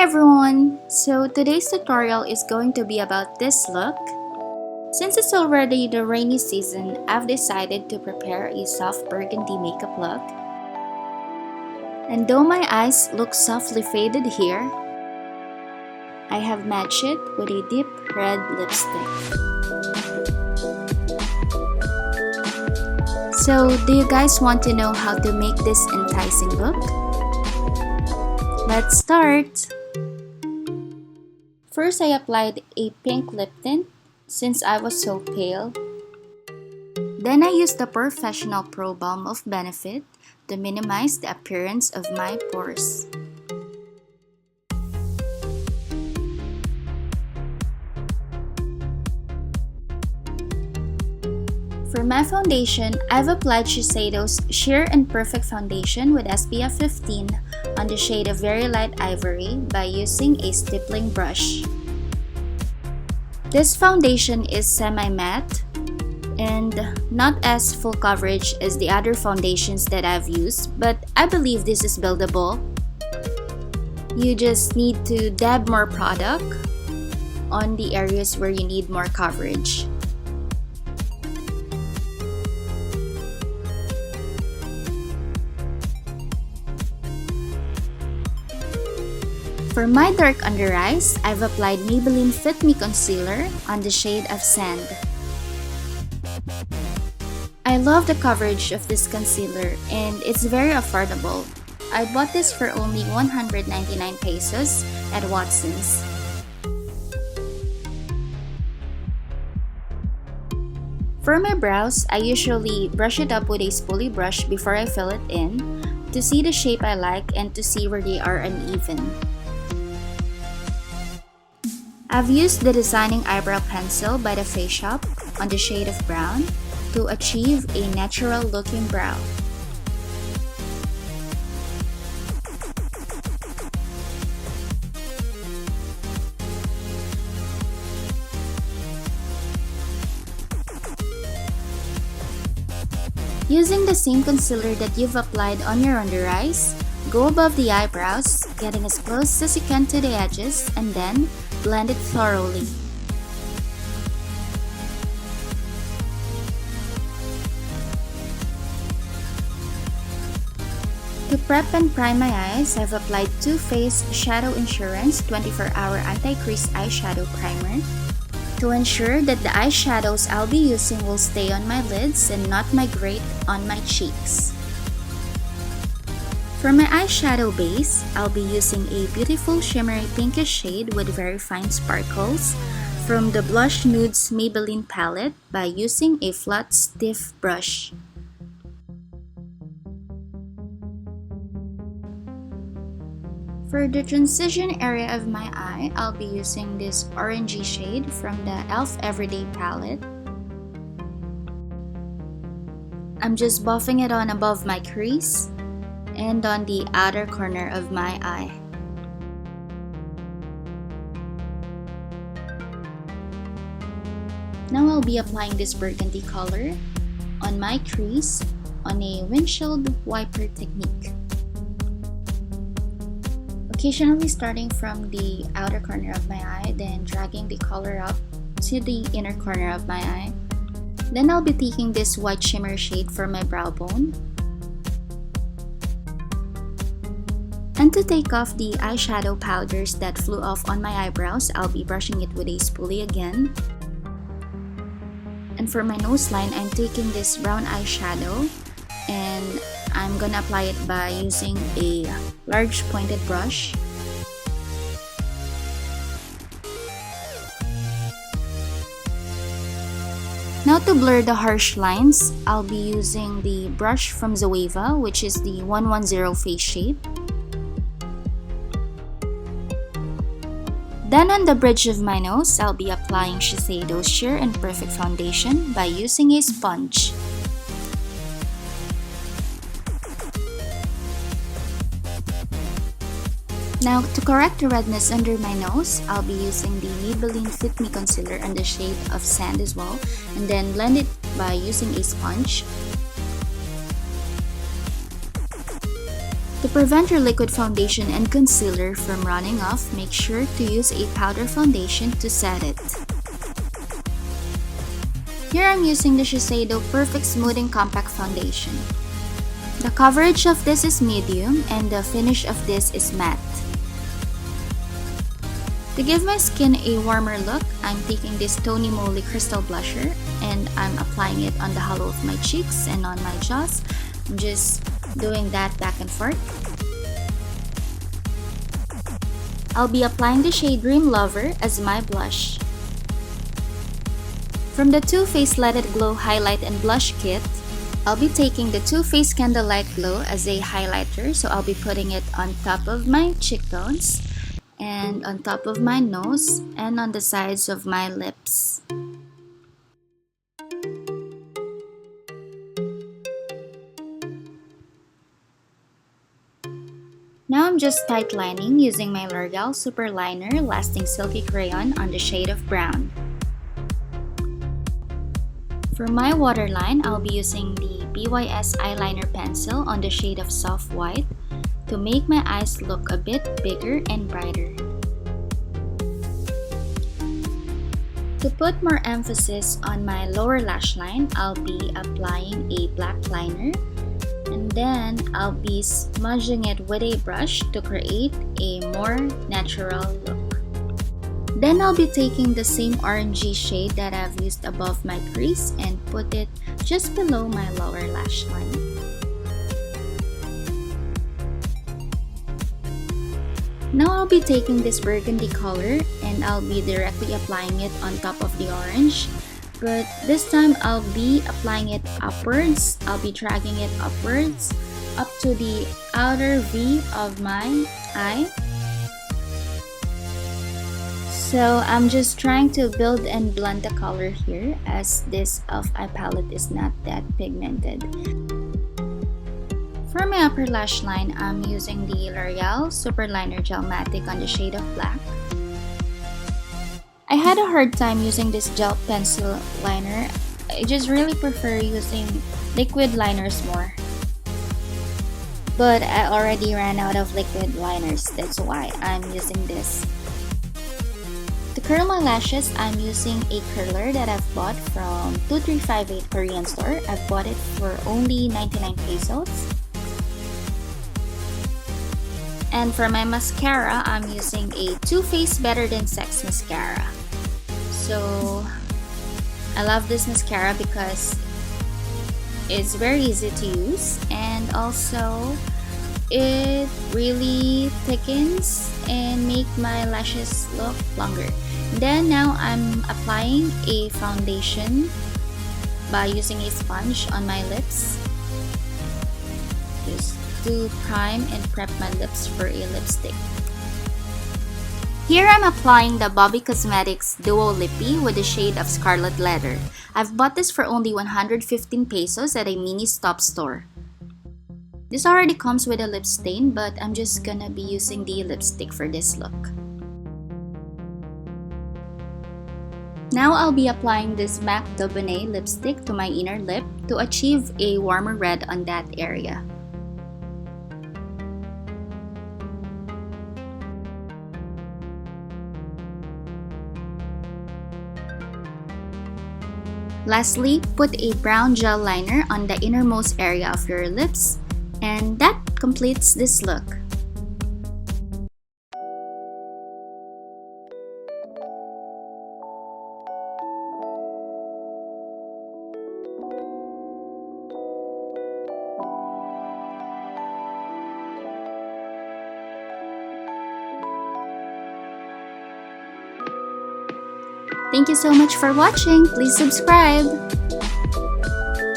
everyone! So today's tutorial is going to be about this look. Since it's already the rainy season, I've decided to prepare a soft burgundy makeup look. And though my eyes look softly faded here, I have matched it with a deep red lipstick. So do you guys want to know how to make this enticing look? Let's start! First, I applied a pink lip tint since I was so pale. Then I used the Professional Pro Balm of Benefit to minimize the appearance of my pores. For my foundation, I've applied Shiseido's Sheer and Perfect Foundation with SPF 15 on the shade of Very Light Ivory by using a stippling brush. This foundation is semi-matte and not as full coverage as the other foundations that I've used, but I believe this is buildable. You just need to dab more product on the areas where you need more coverage. For my dark under eyes, I've applied Maybelline Fit Me Concealer on the shade of Sand. I love the coverage of this concealer and it's very affordable. I bought this for only 199 pesos at Watson's. For my brows, I usually brush it up with a spoolie brush before I fill it in to see the shape I like and to see where they are uneven. I've used the Designing Eyebrow Pencil by the Face Shop on the shade of brown to achieve a natural looking brow. Using the same concealer that you've applied on your under eyes, go above the eyebrows, getting as close as you can to the edges, and then blend it thoroughly. To prep and prime my eyes, I've applied Too Faced Shadow Insurance 24-Hour Anti-Crease Eyeshadow Primer to ensure that the eyeshadows I'll be using will stay on my lids and not migrate on my cheeks. For my eyeshadow base, I'll be using a beautiful shimmery pinkish shade with very fine sparkles from the Blush Nudes Maybelline palette by using a flat stiff brush. For the transition area of my eye, I'll be using this orangey shade from the e.l.f. Everyday palette. I'm just buffing it on above my crease and on the outer corner of my eye. Now I'll be applying this burgundy color on my crease on a windshield wiper technique. Occasionally starting from the outer corner of my eye, then dragging the color up to the inner corner of my eye. Then I'll be taking this white shimmer shade for my brow bone. And to take off the eyeshadow powders that flew off on my eyebrows, I'll be brushing it with a spoolie again. And for my nose line, I'm taking this brown eyeshadow and I'm gonna apply it by using a large pointed brush. Now to blur the harsh lines, I'll be using the brush from Zoeva, which is the 110 Face Shape. Then on the bridge of my nose, I'll be applying Shiseido's Sheer and Perfect Foundation by using a sponge. Now to correct the redness under my nose, I'll be using the Maybelline Fit Me Concealer in the shade of Sand as well, and then blend it by using a sponge. To prevent your liquid foundation and concealer from running off, make sure to use a powder foundation to set it. Here I'm using the Shiseido Perfect Smoothing Compact Foundation. The coverage of this is medium and the finish of this is matte. To give my skin a warmer look, I'm taking this Tony Moly Crystal Blusher and I'm applying it on the hollow of my cheeks and on my jaws. I'm just doing that back and forth. I'll be applying the shade Dream Lover as my blush. From the Too Faced Let It Glow Highlight and Blush Kit, I'll be taking the Too Faced Candlelight Glow as a highlighter, so I'll be putting it on top of my cheekbones, and on top of my nose, and on the sides of my lips. Now I'm just tight lining using my L'Oreal Super Liner Lasting Silky Crayon on the shade of brown. For my waterline, I'll be using the BYS Eyeliner Pencil on the shade of Soft White to make my eyes look a bit bigger and brighter. To put more emphasis on my lower lash line, I'll be applying a black liner, and then I'll be smudging it with a brush to create a more natural look. Then I'll be taking the same orangey shade that I've used above my crease and put it just below my lower lash line. Now I'll be taking this burgundy color and I'll be directly applying it on top of the orange. But this time I'll be applying it upwards. I'll be dragging it upwards up to the outer V of my eye. So I'm just trying to build and blend the color here, as this e.l.f. eye palette is not that pigmented. For my upper lash line, I'm using the L'Oreal Super Liner Gel Matic on the shade of black. I had a hard time using this gel pencil liner. I just really prefer using liquid liners more. But I already ran out of liquid liners, that's why I'm using this. To curl my lashes, I'm using a curler that I've bought from 2358 Korean store. I've bought it for only 99 pesos. And for my mascara, I'm using a Too Faced Better Than Sex mascara. So I love this mascara because it's very easy to use, and also it really thickens and make my lashes look longer. Then now I'm applying a foundation by using a sponge on my lips, just to prime and prep my lips for a lipstick. Here I'm applying the Bobby Cosmetics Duo Lippy with the shade of Scarlet Leather. I've bought this for only 115 pesos at a mini stop store. This already comes with a lip stain, but I'm just gonna be using the lipstick for this look. Now I'll be applying this MAC Daubonnet lipstick to my inner lip to achieve a warmer red on that area. Lastly, put a brown gel liner on the innermost area of your lips, and that completes this look. Thank you so much for watching. Please subscribe.